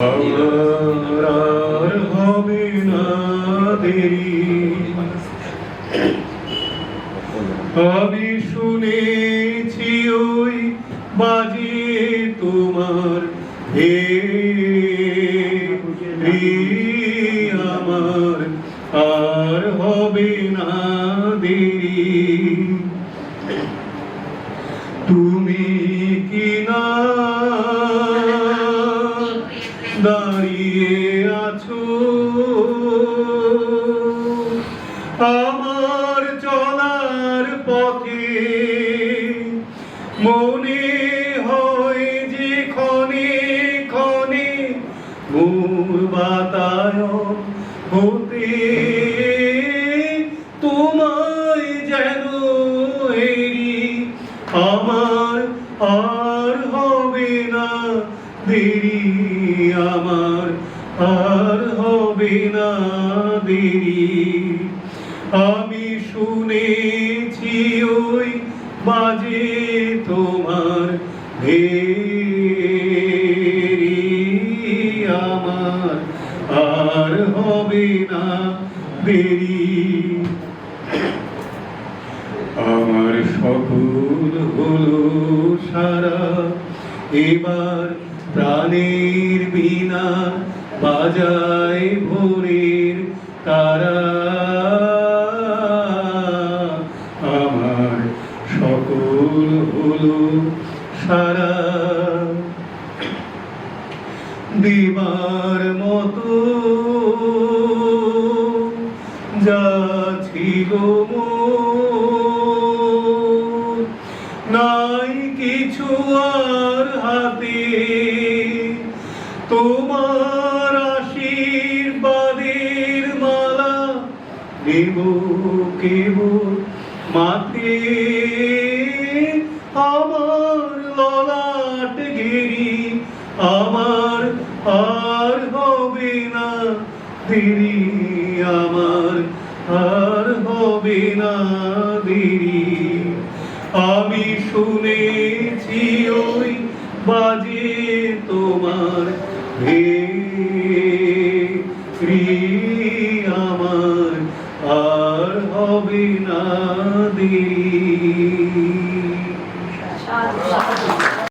আমার আর হবে না দেরি, আমি শুনেছি ওই বাজিয়ে তোমার আমার আর হবে না দেরি। তুমি কি না দাঁড়িয়ে আছো আমার চলার পথে, মনে হয় যে ক্ষণে ক্ষণে মোর বাতায়ন হতে তোমায় যেন এরি। আমার আর হবে না দেরি, আমার আর হবে না দেরি। আমি শুনেছি ওই বাজে তোমার আমার আর হবে না দেরি। আমার সকল হলো সারা, এবার প্রাণের বীণা বাজায় ভোরের তারা। আমার সকল হলো সারা, দিবার মতো যা ছিল মোর, নাই কিছু আর হাতে, তোমার আশীর্বাদের মালা দেব কেবল মাতে। আমার ললাট গেরি, আমার আর হবে না দেরি, আমার আর হবে না দেরি। আমি শুনেছি